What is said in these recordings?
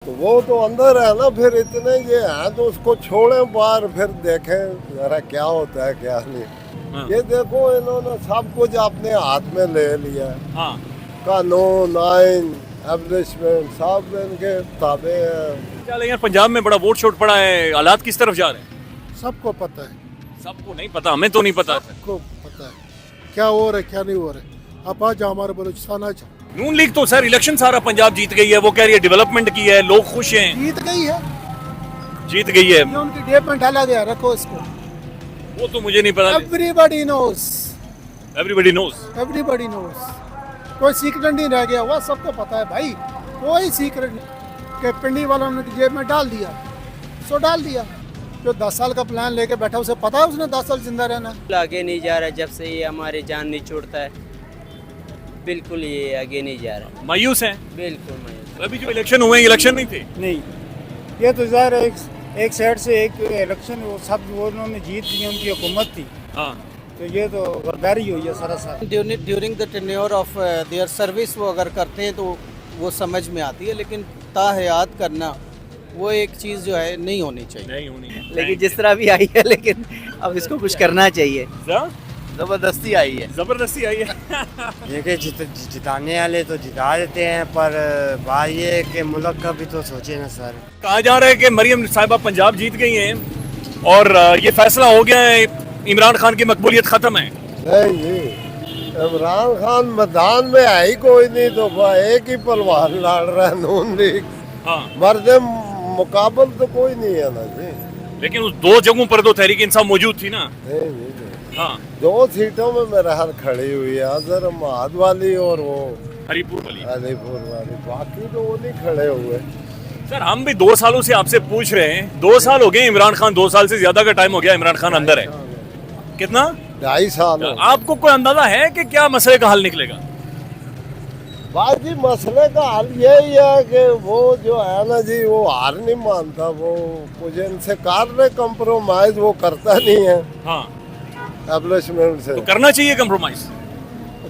तो वो तो अंदर है ना, फिर इतने ये हैं तो उसको छोड़ें बाहर, फिर देखें जरा क्या होता है क्या नहीं। हाँ। ये देखो इन्होंने सब कुछ अपने हाथ में ले लिया है। हाँ। कानून, आइन, एब्लिशमेंट सब इनके ताबे हैं। क्या लेकिन पंजाब में बड़ा वोट शोट पड़ा है, हालात किस तरफ जा रहे हैं? सबको पता है, सबको नहीं पता, हमें तो नहीं पता। सबको पता है क्या हो रहा है क्या नहीं हो रहा है। आप आ जाओ हमारे बलूचिस्तान आ जाओ। नून लीग तो सर इलेक्शन सारा पंजाब जीत गई है, वो कह रही है डेवलपमेंट की है, लोग खुश हैं। जीत गई है, जीत गई है ये उनकी डेट में डाला गया, रखो इसको। वो तो मुझे नहीं पता। Everybody knows, everybody knows. Everybody knows, कोई सीक्रेट नहीं रह गया हुआ, सबको पता है भाई, कोई सीक्रेट नहीं कि पिंडी वालों ने जेब में डाल दिया सो डाल दिया। जो 10 साल का प्लान लेके बैठा उसे पता है उसने 10 साल जिंदा रहना। आगे नहीं जा रहा, जब से ये हमारी जान नहीं छोड़ता है, बिल्कुल ये आगे नहीं जा रहा, मायूस हैं। बिल्कुल मायूस। अभी जो इलेक्शन हुए इलेक्शन नहीं थे। नहीं, ये तो ज़ाहिर है एक साइड से एक इलेक्शन वो सब वो उन्होंने जीत ली, उनकी हुकूमत थी, हाँ। तो ये तो गद्दारी हुई है सरासर। During the tenure of their service वो अगर करते हैं तो वो समझ में आती है, लेकिन ताहयात करना वो एक चीज़ जो है नहीं होनी चाहिए। नहीं होनी है। लेकिन जिस तरह भी आई है, लेकिन अब इसको कुछ करना चाहिए। ज़बरदस्ती आई है। जबरदस्ती आई है। देखिए जिताने वाले तो जिता देते हैं, पर बात ये है कि मुल्क का भी तो सोचे ना सर। कहा जा रहा है कि मरियम साहिबा पंजाब जीत गई हैं और ये फैसला हो गया है, इमरान खान की मकबूलियत खत्म है। नहीं, इमरान खान मैदान में है ही कोई नहीं, तो एक ही पलवान लड़ रहा है नून लीग। हाँ। मर्द मुकाबल तो कोई नहीं है ना जी। लेकिन उस दो जगहों पर तो तहरीक इंसाफ मौजूद थी ना। नहीं। हाँ। 2 सीटों में मेरा हाल खड़ी हुई है, अजहर महाद वाली और वो हरीपुर वाली। अलीपुर वाली, बाकी तो वो नहीं खड़े हुए। सर हम भी 2 सालों से आपसे पूछ रहे हैं, 2 साल हो गए इमरान खान, 2 साल से ज्यादा का टाइम हो गया इमरान खान अंदर है। कितना? 2.5 साल हो। आपको कोई अंदाजा है कि क्या मसले का हल निकलेगा? बाकी मसले का हल यही है कि वो जो है ना जी, वो हार नहीं मानता, वो कुछ इनसे कार्य कंप्रोमाइज वो करता नहीं है हाँ। एब्लिशमेंट से। तो करना चाहिए कंप्रोमाइज।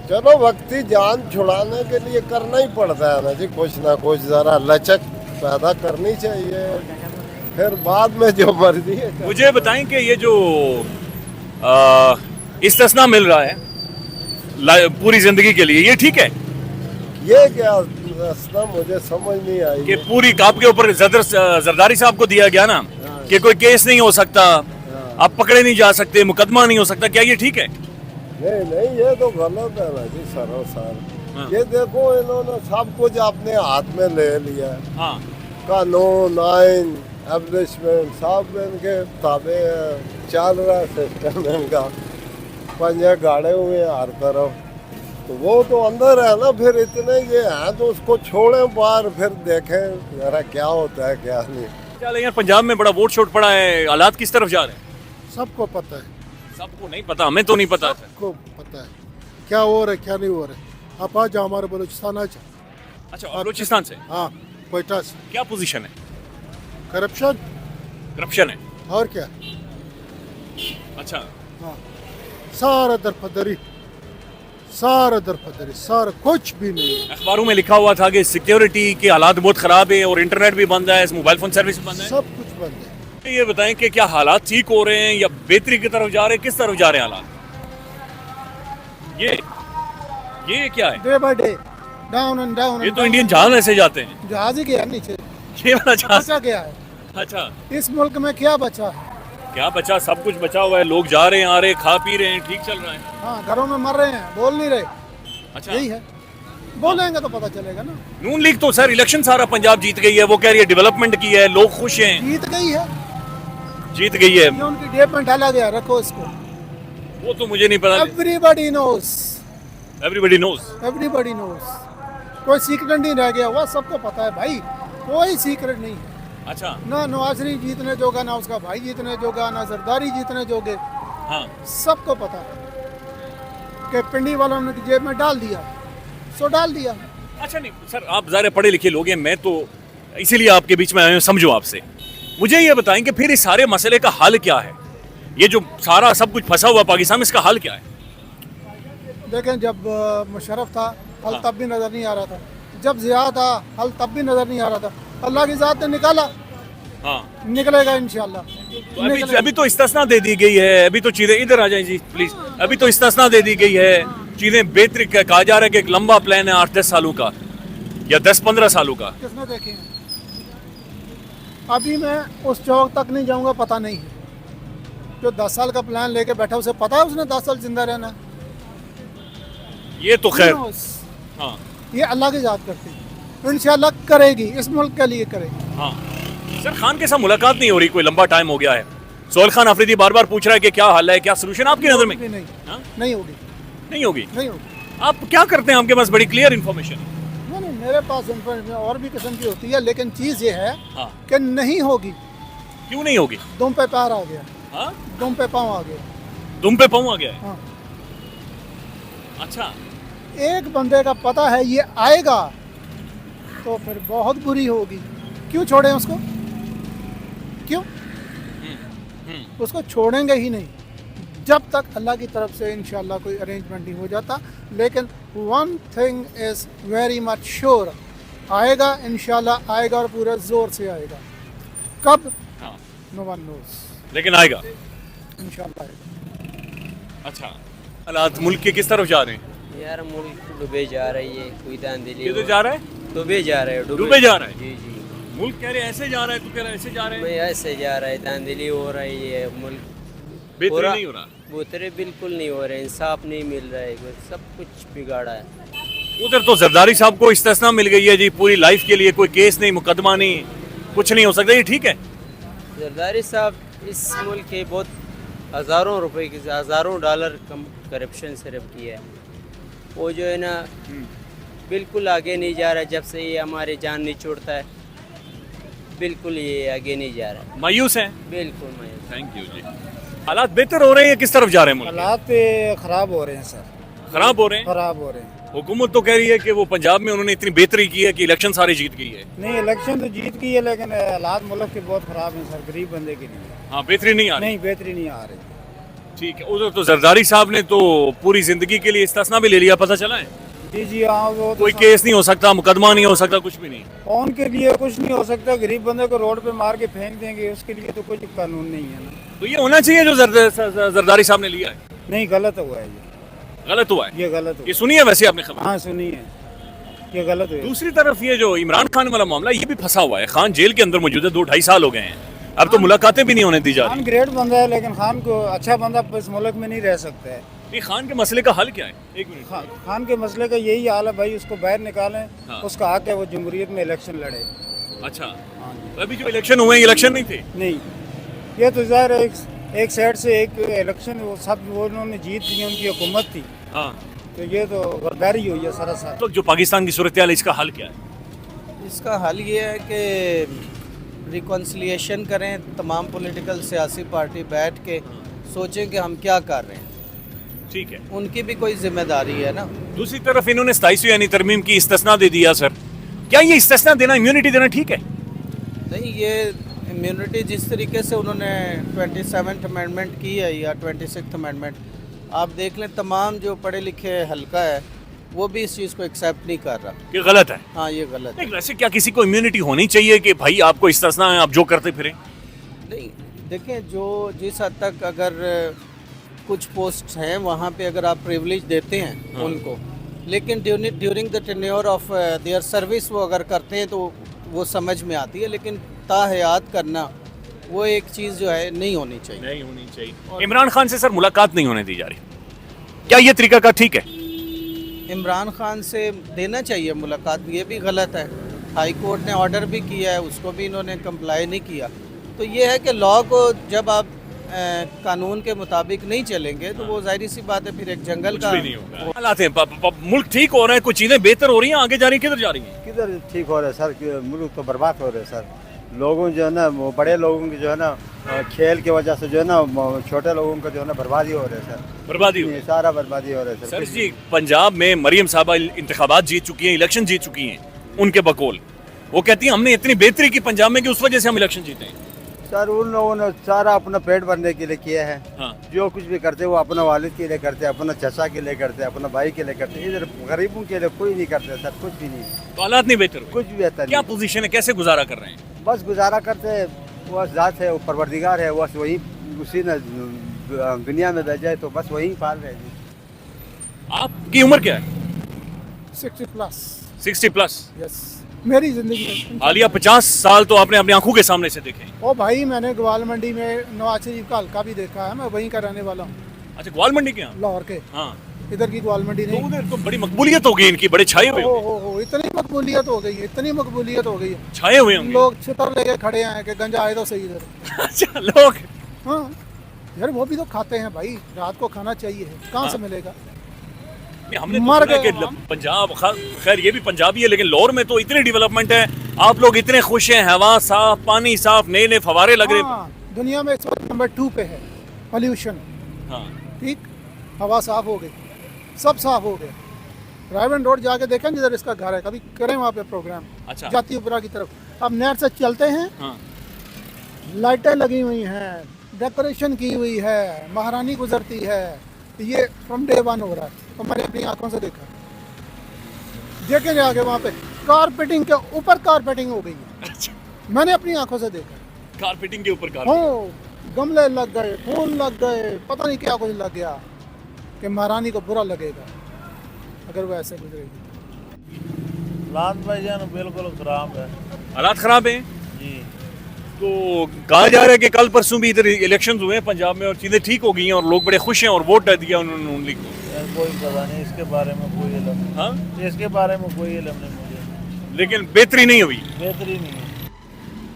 चलो वक्ती जान छुड़ाने के लिए करना ही पड़ता है ना जी, कुछ ना कुछ जरा लचक पैदा करनी चाहिए, फिर बाद में जो मर्जी है। मुझे बताएं कि ये जो इस्तिस्ना मिल रहा है पूरी जिंदगी के लिए, ये ठीक है? ये क्या रास्ता मुझे समझ नहीं आई कि पूरी काप के ऊपर जरदारी साहब को दिया गया ना कि कोई केस नहीं हो सकता, आप पकड़े नहीं जा सकते, मुकदमा नहीं हो सकता, क्या ये ठीक है? नहीं, ये तो गलत है ना जी सरासर। हाँ। ये देखो इन्होंने सब कुछ अपने हाथ में ले लिया है। हाँ। कानून, आइन, एब्लिशमेंट सब इनके ताबे हैं, चल रहा है सिस्टम इनका, पंजे गाड़े हुए हैं हर तरफ। तो वो तो अंदर है ना, फिर इतने ये हैं तो उसको छोड़ें बाहर, फिर देखें जरा क्या होता है क्या नहीं। क्या लेकिन पंजाब में बड़ा वोट शोट पड़ा है, हालात किस तरफ जा रहे हैं? सबको पता है, सबको नहीं पता, हमें तो नहीं पता। सबको पता है क्या हो रहा है क्या नहीं हो रहा है। आप आ जाओ हमारे बलूचिस्तान आ जाओ। अच्छा, और बलूचिस्तान से हाँ, कोयटा से। क्या पोजीशन है? करप्शन करप्शन है। और क्या, अच्छा। हाँ, सारा दरपदरी, सारा दरपदरी, सारा कुछ भी नहीं है। अखबारों में लिखा हुआ था कि सिक्योरिटी के हालात बहुत खराब है और इंटरनेट भी बंद है, मोबाइल फोन सर्विस भी बंद है। सब कुछ बंद है। ये बताएं कि क्या हालात ठीक हो रहे हैं या बेहतरी की तरफ जा रहे हैं, किस तरफ जा रहे हैं हालात? ये क्या है? Day by day, down and down. ये तो इंडियन जहाज ऐसे जाते हैं। जहाज ही गया नीचे, ये वाला जहाज। बचा गया है। अच्छा, इस मुल्क में क्या बचा? क्या बचा? सब कुछ बचा हुआ है, लोग जा रहे हैं, आ रहे हैं, खा पी रहे हैं, ठीक चल रहा है। हाँ, घरों में मर रहे हैं, बोल नहीं रहे। अच्छा, यही है, बोलेंगे तो पता चलेगा ना। नून लीग तो सर इलेक्शन सारा पंजाब जीत गई है, वो कह रही है डेवलपमेंट की है, लोग खुश हैं। जीत गई है, जीत गई है ये उनकी डेट में डाला गया, रखो इसको। वो तो मुझे नहीं पता। Everybody knows, everybody knows. Everybody knows, कोई सीक्रेट नहीं रह गया हुआ, सबको पता है भाई, कोई सीक्रेट नहीं है। अच्छा। ना नवाज शरीफ जीतने जोगा, ना उसका भाई जीतने जोगा, ना जरदारी जीतने जोगे, हाँ। सबको पता है कि पिंडी वालों ने जेब में डाल दिया सो डाल दिया। अच्छा, नहीं सर, आप ज़्यादा पढ़े लिखे लोग हैं, मैं तो इसीलिए आपके बीच में आया हूं, समझो आपसे। मुझे ये बताएं कि फिर इस सारे मसले का हल क्या है? ये जो सारा सब कुछ फंसा हुआ पाकिस्तान में, इसका हल क्या है? देखें, जब मुशर्रफ था हल हाँ। तब भी नजर नहीं आ रहा था, जब ज़िया था हल तब भी नज़र नहीं आ रहा था, अल्लाह की ज़ात ने निकाला, हाँ निकलेगा इंशाल्लाह। तो अभी तो इस्तिस्ना दे दी गई है, अभी तो चीजें इधर आ जाएं जी प्लीज। अभी तो इस्तिस्ना दे दी गई है, चीजें बेहतर कहा जा रहा है कि एक लंबा प्लान है 8-10 सालों का या 10-15 सालों का। किसने देखे हैं? अभी मैं उस चौक तक नहीं जाऊंगा, पता नहीं है। जो 10 साल का प्लान लेके बैठा उसे पता है उसने 10 साल जिंदा रहना। ये तो खैर हाँ ये अल्लाह की जात करती है, इंशाल्लाह करेगी, इस मुल्क के लिए करेगी। हाँ सर, खान के साथ मुलाकात नहीं हो रही, कोई लंबा टाइम हो गया है। सोहेल खान अफरीदी बार बार पूछ रहा है कि क्या हल है, क्या सोल्यूशन आपकी नजर में? नहीं, हाँ? नहीं होगी, नहीं होगी। नहीं होगी। आप क्या करते हैं? आपके पास बड़ी क्लियर इन्फॉर्मेशन है। नहीं, मेरे पास इंफॉर्मेशन और भी किस्म की होती है, लेकिन चीज़ ये है हाँ। कि नहीं होगी। क्यों नहीं होगी? दुम पे पैर आ गया, हाँ? दुम पे पाँव आ गया। दुम पे पाँव आ गया है? हाँ। अच्छा, एक बंदे का पता है ये आएगा तो फिर बहुत बुरी होगी। क्यों छोड़ें उसको? क्यों? उसको छोड़ेंगे ही नहीं जब तक अल्लाह की तरफ से इंशाल्लाह कोई अरेंजमेंट नहीं हो जाता। लेकिन one thing is very much sure, आएगा इंशाल्लाह, आएगा और पूरे ज़ोर से आएगा। कब? हाँ। नो वन नोस, लेकिन आएगा इंशाल्लाह आएगा। अच्छा, हालात मुल्क के किस तरफ जा रहे हैं? यार मुल्क डूबे जा रही है, कोई दांधली किधर जा रहा है? डूबे जा रहे हैं, डूबे जा रहा है। जी जी, मुल्क कह रहे हैं ऐसे जा रहा है, तू कह रहा है ऐसे जा रहे भाई हैं। ऐसे जा रहा है, दांधली हो रही है, मुल्क बेहतरी पूरा- नहीं हो रहा। बुतरे बिल्कुल नहीं हो रहे, इंसाफ नहीं मिल रहा है, सब कुछ बिगाड़ा है। उधर तो जरदारी साहब को इस्तिस्ना मिल गई है जी, पूरी लाइफ के लिए, कोई केस नहीं, मुकदमा नहीं, कुछ नहीं हो सकता। ये ठीक है? जरदारी साहब इस मुल्क के बहुत हज़ारों रुपए की, हज़ारों डॉलर कम करप्शन सिर्फ किया है। वो जो है ना बिल्कुल आगे नहीं जा रहा, जब से ये हमारे जान नहीं छोड़ता है, बिल्कुल ये आगे नहीं जा रहा, मायूस हैं? बिल्कुल मैं। थैंक यू जी। हालात बेहतर हो रहे हैं, किस तरफ जा रहे हैं मुल्क? हालात ख़राब हो रहे हैं सर, खराब हो रहे हैं। ख़राब हो रहे हैं। हुकूमत तो कह रही है कि वो पंजाब में उन्होंने इतनी बेहतरी की है कि इलेक्शन सारे जीत गई है। नहीं, इलेक्शन तो जीत गई है, लेकिन हालात मुल्क के बहुत ख़राब हैं सर, गरीब बंदे के लिए। हाँ, बेहतरी नहीं आ रही। नहीं, बेहतरी नहीं आ रही। ठीक है, उधर तो जरदारी साहब ने तो पूरी जिंदगी के लिए इस्तिस्ना भी ले लिया, पता चला है? जी जी, हाँ, वो तो कोई केस नहीं हो सकता, मुकदमा नहीं हो सकता, कुछ भी नहीं। कौन के लिए कुछ नहीं हो सकता, गरीब बंदे को रोड पे मार के फेंक देंगे, उसके लिए तो कोई कानून नहीं है ना। तो ये होना चाहिए जो जरदारी साहब ने लिया है। नहीं, गलत हुआ है ये, गलत हुआ है ये गलत हुआ। ये सुनी है वैसे आपने खबर? हाँ, सुनिए, ये गलत हुआ। दूसरी तरफ ये जो इमरान खान वाला मामला, ये भी फंसा हुआ है। खान जेल के अंदर मौजूद है, 2-2.5 साल हो गए हैं, अब तो मुलाकातें भी नहीं होने दी जा खान रही। ग्रेट बंदा है, लेकिन खान को अच्छा बंदा इस मुल्क में नहीं रह सकता है। ये खान के मसले का हल क्या है? एक मिनट। खान के मसले का यही हाल है भाई, उसको बाहर निकालें। हाँ। उसका हक है वो जमहूरियत में इलेक्शन लड़े। अच्छा, हाँ जी। तो अभी जो इलेक्शन हुए हैं, इलेक्शन नहीं थे? नहीं, ये तो ज़ाहिर है एक साइड से एक इलेक्शन वो सब वो उन्होंने जीत ली, उनकी हुकूमत थी, हाँ। तो ये तो गद्दारी हुई है सरासर। तो जो पाकिस्तान की सूरत हाल, इसका हल क्या है? इसका हल ये है कि रिकॉन्सिलिएशन करें, तमाम पॉलिटिकल सियासी पार्टी बैठ के सोचें कि हम क्या कर रहे हैं। ठीक है। उनकी भी कोई जिम्मेदारी है ना। दूसरी तरफ इन्होंने 27वीं यानी तरमीम की इस्तिस्ना दे दिया सर, क्या ये इस्तिस्ना देना, इम्यूनिटी देना ठीक है? नहीं, ये इम्यूनिटी जिस तरीके से उन्होंने 27th अमेंडमेंट की है या 26th अमेंडमेंट, आप देख लें तमाम जो पढ़े लिखे हल्का है वो भी इस चीज़ को एक्सेप्ट नहीं कर रहा। ये गलत है। हाँ, ये गलत है। नहीं, वैसे क्या किसी को इम्यूनिटी होनी चाहिए कि भाई आपको इस्तिस्ना है, आप जो करते फिरें? नहीं, देखें, जो जिस हद तक अगर कुछ पोस्ट हैं वहाँ पे अगर आप प्रिविलेज देते हैं हाँ। उनको, लेकिन during the tenure of their service वो अगर करते हैं तो वो समझ में आती है, लेकिन ताहयात करना वो एक चीज़ जो है नहीं होनी चाहिए। नहीं होनी चाहिए। इमरान खान से सर मुलाकात नहीं होने दी जा रही, क्या ये तरीका का ठीक है? इमरान खान से देना चाहिए मुलाकात, ये भी गलत है। हाई कोर्ट ने ऑर्डर भी किया है, उसको भी इन्होंने कंप्लाई नहीं किया। तो ये है कि लॉ को जब आप कानून के मुताबिक नहीं चलेंगे तो वो जाहिर सी बात है फिर एक जंगल कुछ का भी नहीं होगा। हालात हैं, मुल्क ठीक हो रहा है, कुछ चीजें बेहतर हो रही हैं, आगे जा रही हैं, किधर जा रही हैं? किधर ठीक हो रहा है सर, मुल्क तो बर्बाद हो रहे हैंसर। लोगों जो है ना, वो बड़े लोगों की जो है ना खेल की वजह से जो है ना छोटे लोगों का जो है ना बर्बादी हो रही है सर। बर्बादी हो ये सारा बर्बादी हो रहा है सर जी। पंजाब में मरियम साहबा इंतखाबात जीत चुकी हैं, इलेक्शन जीत चुकी हैं, उनके बकौल वो कहती हैं हमने इतनी बेहतरी की पंजाब में कि उस वजह से हम इलेक्शन जीते हैं। सर उन लोगों ने सारा अपना पेट भरने के लिए किया है। हाँ। जो कुछ भी करते वो अपना वालिद के लिए करते, अपना चचा के लिए करते, अपना भाई के लिए करते। इधर गरीबों के लिए कोई नहीं करते सर, कुछ भी नहीं, तो हालात नहीं बेहतर हुए। कुछ भी बेहतर क्या नहीं। पोजीशन है, कैसे गुजारा कर रहे हैं? बस गुजारा करते, वो जात है, वो परवरदिगार है, बस वही उसी ने दुनिया में भेजा है, तो बस वही पाल रहे हैं। आपकी उम्र क्या है? 60 प्लस 60 प्लस। यस, मेरी जिंदगी में हालिया 50 साल तो आपने अपनी आंखों के सामने से देखे हैं। ओ भाई, मैंने ग्वाल मंडी में नवाज शरीफ का हल्का भी देखा है, मैं वहीं का रहने वाला हूँ, अच्छा, ग्वाल मंडी के यहाँ? लाहौर के। हाँ, इधर की ग्वाल मंडी तो नहीं। उधर तो बड़ी मकबूलियत हो गई इनकी, बड़े छाए हुए होंगे। हो, इतनी मकबूलियत हो गई है, इतनी मकबूलियत हो गई है, छाए हुए होंगे। लोग छितर लेके खड़े हैं कि गंजा आए तो सही इधर। अच्छा, लोग हाँ यार, वो भी तो खाते हैं भाई, रात को खाना चाहिए, कहाँ से मिलेगा? नहीं, हमने तो मर सुना है गए कि हम। पंजाब, खैर ये भी पंजाबी है, लेकिन लाहौर में तो इतनी डेवलपमेंट है, आप लोग इतने खुश हैं, हवा साफ, पानी साफ, नए नए फवारे लग रहे हैं। हाँ, दुनिया में इस वक्त नंबर 2 पे है पॉल्यूशन। हाँ, ठीक, हवा साफ हो गई, सब साफ हो गया। रायवन रोड जाके देखें जिधर इसका घर है, कभी करें वहाँ पे प्रोग्राम। अच्छा। जातीपुरा की तरफ अब नहर से चलते हैं, हाँ, लाइटें लगी हुई हैं, डेकोरेशन की हुई है, महारानी गुजरती है, ये फ्रॉम डे 1 हो रहा है, तो मैंने अपनी आंखों से देखा। देखे जाके वहाँ पे कारपेटिंग के ऊपर कारपेटिंग हो गई है, अच्छा, मैंने अपनी आंखों से देखा। कारपेटिंग के ऊपर कारपेटिंग। हो, गमले लग गए, फूल लग गए, पता नहीं क्या कुछ लग गया, कि महारानी को बुरा लगेगा अगर वो ऐसे गुजरेगी। लात भाईजान बिल्कुल खराब है हालात खराब हैं। जी। तो कहा जा रहा है कि कल परसों भी इधर इलेक्शंस हुए हैं पंजाब में और चीज़ें ठीक हो गई हैं और लोग बड़े खुश हैं और वोट दिया उन्होंने नून लीग को। यार कोई पता नहीं इसके बारे में, कोई इल्म नहीं। हाँ, इसके बारे में कोई इल्म नहीं मुझे, लेकिन बेहतरी नहीं हुई। बेहतरी नहीं है।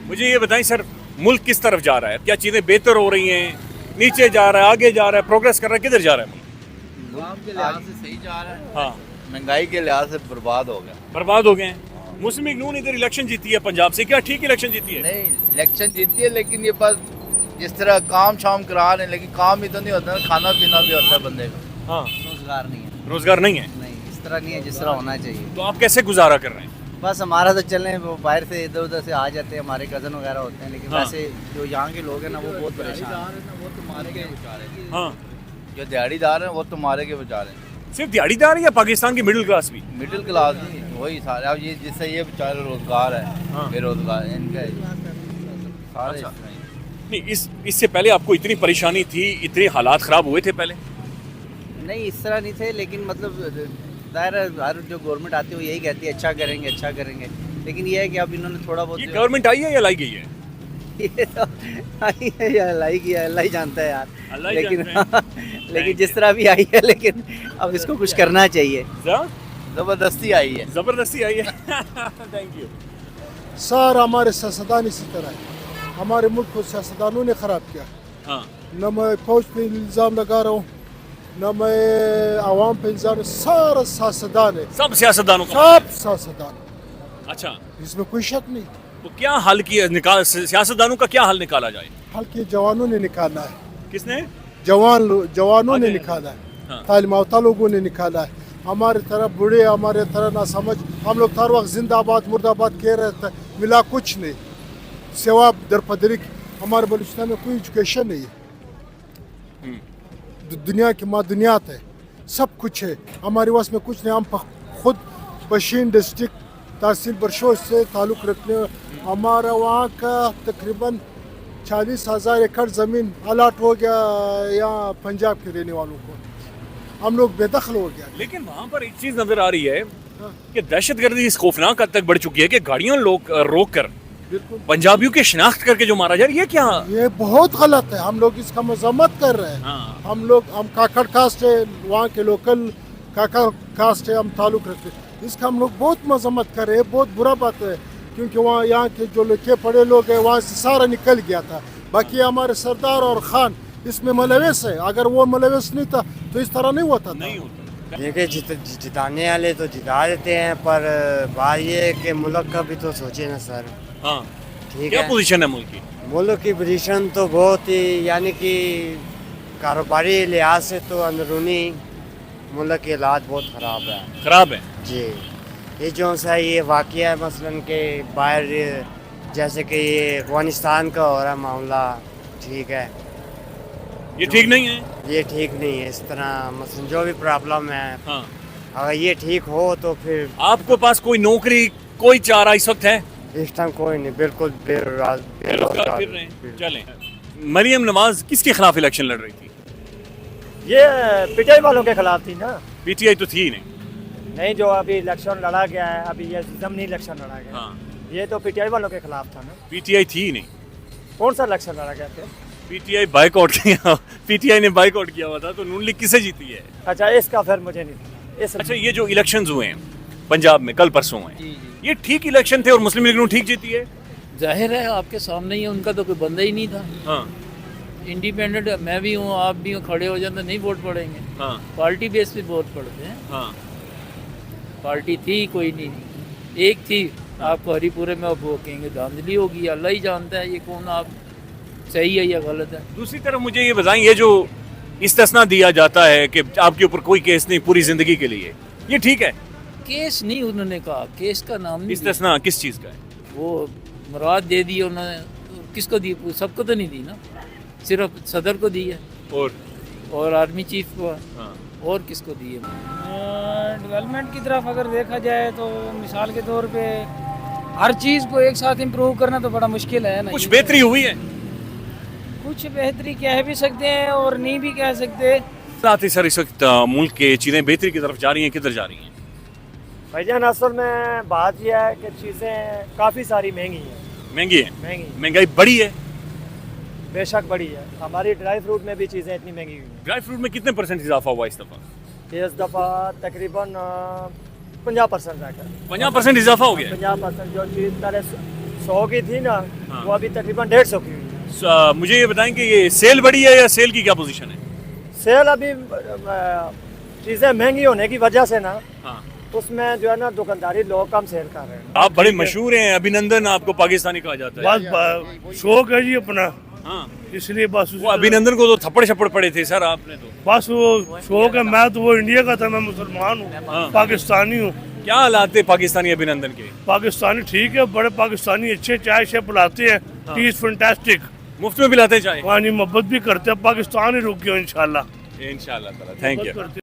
मुझे ये बताएं सर, मुल्क किस तरफ जा रहा है? क्या चीज़ें बेहतर हो रही हैं, नीचे जा रहा है, आगे जा रहा है, प्रोग्रेस कर रहा है, किधर जा रहा है? काम के लिहाज से सही जा रहा है, हाँ, महंगाई के लिहाज से बर्बाद हो गया। बर्बाद हो गए हैं। मुस्लिम लीग नून इधर इलेक्शन जीती है पंजाब से, क्या ठीक इलेक्शन जीती है? नहीं, इलेक्शन जीती है, लेकिन ये बस जिस तरह काम शाम करा रहे हैं, लेकिन काम ही तो नहीं होता, खाना पीना भी होता है बंदे का। हाँ, रोजगार नहीं है, रोजगार नहीं है, नहीं इस तरह नहीं है जिस तरह होना चाहिए। तो आप कैसे गुजारा कर रहे हैं? बस हमारा तो चलने, वो बाहर से इधर उधर से आ जाते हैं, हमारे कज़न वगैरह होते हैं, लेकिन हाँ। वैसे जो यहाँ के लोग हैं ना, वो बहुत परेशान हैं। वो तो मारे के बेचारे, हाँ, जो दिहाड़ीदार हैं वो तो मारे के बेचारे, सिर्फ दिहाड़ीदार है या पाकिस्तान की मिडिल क्लास भी? मिडिल क्लास नहीं, वही सारे। अब ये जिससे ये बेचारे रोजगार है, हाँ। बेरोजगार है, इनका सारे अच्छा। इस तरह ही। नहीं, इससे पहले आपको इतनी परेशानी थी, इतने हालात खराब हुए थे पहले? नहीं इस तरह नहीं थे, लेकिन मतलब दायरा हर जो गवर्नमेंट आती है वो यही कहती है अच्छा करेंगे, अच्छा करेंगे, लेकिन ये है कि अब इन्होंने थोड़ा बहुत ये गवर्नमेंट आई है या लाई गई है? ये तो आई है या लाई की है, अल्लाह ही जानता है यार, अल्लाह ही लेकिन जानता लेकिन जिस तरह भी आई है, लेकिन अब इसको कुछ करना चाहिए। जबरदस्ती आई है। जबरदस्ती आई है। Thank you. सर हमारे सियासतदान इसी तरह है, हमारे मुल्क को सियासतदानों ने ख़राब किया। हाँ, न मैं फौज पे इल्ज़ाम लगा रहा हूँ, न मैं आवाम पे इल्ज़ाम, सारा सियासतदान है, सब सियासतदानों का। सब सियासतदान, अच्छा, इसमें कोई शक नहीं। तो क्या हल किया, निकाल सियासतदानों का क्या हल निकाला जाए? हल के जवानों ने निकाला है, किसने? जवानों ने अरे, निकाला है, हाँ। तालीम याफ्ता लोगों ने निकाला है। हमारे तरह बूढ़े, हमारे तरह ना समझ, हम लोग हर वक्त जिंदाबाद मुर्दाबाद कह रहे थे, मिला कुछ नहीं, सिवा दरपदरी। हमारे बलूचिस्तान में कोई एजुकेशन नहीं है, दुनिया की मादुनियात है, सब कुछ है, हमारे वास में कुछ नहीं। हम खुद बशीन डिस्ट्रिक्ट तहसील बरशोर से ताल्लुक़ रखने, हमारा वहाँ का तकरीबन 40,000 एकड़ ज़मीन अलाट हो गया यहाँ पंजाब के रहने वालों को, हम लोग बेदखल हो गया। लेकिन वहाँ पर एक चीज नजर आ रही है कि दहशतगर्दी इस खौफनाक हद तक बढ़ चुकी है कि गाड़ियों लोग रोक कर बिल्कुल, पंजाबियों की शिनाख्त करके जो मारा जा रहा है, ये क्या? ये बहुत गलत है, हम लोग इसका मजम्मत कर रहे हैं। हाँ। हम काकड़ कास्ट है, वहाँ के लोकल काकड़ कास्ट है, हम ताल्लुक़ रखते हैं, इसका हम लोग बहुत मजम्मत कर रहे हैं। बहुत बुरा बात है, क्योंकि वहाँ यहाँ के जो लिखे पढ़े लोग हैं वहाँ से सारा निकल गया था, बाकी हमारे सरदार और खान इसमें मुलविस है, अगर वो मुलविस नहीं था तो इस तरह नहीं होता था। नहीं होता। देखिए जिताने वाले तो जिता देते हैं, पर बात ये है कि मुल्क का भी तो सोचे ना सर। हाँ, ठीक क्या है, पोजीशन है मुल्क की? मुल्क की पोजीशन तो बहुत ही, यानी कि कारोबारी लिहाज से तो अंदरूनी मुल्क के हालात बहुत ख़राब है। खराब है। जी, ये जो सा ये वाक़या है मसलन के बाहर जैसे कि ये अफगानिस्तान का हो रहा मामला, ठीक है, ये ठीक नहीं है। ये ठीक नहीं है। इस तरह मसलन जो भी प्रॉब्लम है, हाँ, अगर ये ठीक हो तो फिर आपके पास कोई नौकरी, कोई चारा इस वक्त है? इस टाइम कोई नहीं, बिल्कुल बेरोजगार फिर रहे हैं। चलें, मरियम नवाज किसके खिलाफ इलेक्शन लड़ रही थी? ये पीटीआई वालों के खिलाफ थी ना। पीटीआई तो थी नहीं। नहीं, जो अभी इलेक्शन लड़ा गया है, अभी ये जमनी इलेक्शन लड़ा गया, हाँ, ये तो पीटीआई वालों के खिलाफ था ना। पीटीआई थी नहीं। कौन सा इलेक्शन लड़ा गया थे? पीटीआई बाइकआउट किया, पीटीआई ने बाइकआउट किया हुआ था, तो नून लीग किसे जीती है? अच्छा, इसका फिर मुझे नहीं। अच्छा, ये जो इलेक्शंस हुए हैं पंजाब में, कल परसों हुए, ये ठीक इलेक्शन थे और मुस्लिम लीग नून ठीक जीती है? जाहिर है, आपके सामने ही है, उनका तो कोई बंदा ही नहीं था। हाँ, इंडिपेंडेंट मैं भी हूँ, आप भी हो, खड़े हो जाते नहीं वोट पड़ेंगे। हाँ, पार्टी बेस पे वोट पड़ते हैं। हाँ, पार्टी थी कोई नहीं, एक थी। आपको हरिपुरे में अब वो कहेंगे धांधली होगी, अल्लाह ही जानता है ये कौन आप सही है या गलत है। दूसरी तरफ मुझे ये बताएं, ये जो इस्तिस्ना दिया जाता है कि आपके ऊपर कोई केस नहीं पूरी जिंदगी के लिए, ये ठीक है? केस नहीं, उन्होंने कहा केस का नाम नहीं दिया। इस्तिस्ना किस चीज़ का है? वो मुराद दे दी उन्होंने, किसको दी? सबको तो नहीं दी ना, सिर्फ सदर को दी है और आर्मी चीफ को। हाँ, और किसको दी है? डेवलपमेंट की तरफ अगर देखा जाए तो मिसाल के तौर पे हर चीज़ को एक साथ इम्प्रूव करना तो बड़ा मुश्किल है ना। कुछ बेहतरी हुई है? कुछ बेहतरी कह भी सकते हैं और नहीं भी कह सकते। साथ ही सर, इस वक्त मुल्क के चीज़ें बेहतरी की तरफ जा रही हैं, किधर जा रही हैं? भाईजान, असल में बात यह है कि चीज़ें काफ़ी सारी महंगी हैं। महंगी है? महंगी, महंगाई बढ़ी है? बेशक बढ़ी है। हमारी ड्राई फ्रूट में भी चीज़ें इतनी महंगी हुई हैं। ड्राई फ्रूट में कितने % इजाफा हुआ इस दफ़ा? इस दफ़ा तकरीबन 50% रहकर 50% इजाफा हो गया? 50%। जो चीज़ पहले 100 की थी ना, हाँ। वो अभी तकरीबन 150 की हुई है। मुझे ये बताएं कि ये सेल बढ़ी है या सेल की क्या पोजीशन है? सेल अभी चीज़ें महंगी होने की वजह से ना, हाँ, उसमें जो है ना दुकानदारी लोग कम सेल कर रहे हैं। आप बड़े मशहूर हैं, अभिनंदन आपको पाकिस्तानी कहा जाता है। बस शौक है जी अपना, हाँ, इसलिए बस वो अभिनंदन को तो थप्पड़ छप्पड़ पड़े थे सर आपने तो। बस वो शौक है। मैं तो वो इंडिया का था, मैं मुसलमान हूँ, पाकिस्तानी हूँ। क्या हालात थे पाकिस्तानी अभिनंदन के? पाकिस्तानी ठीक है, बड़े पाकिस्तानी अच्छे चाय शे पिलाते हैं, टी इज फैंटास्टिक। मुफ्त में पिलाते चाय? पानी मोहब्बत भी करते हैं। पाकिस्तान ही रुक गया इंशाल्लाह। इंशाल्लाह। Thank you.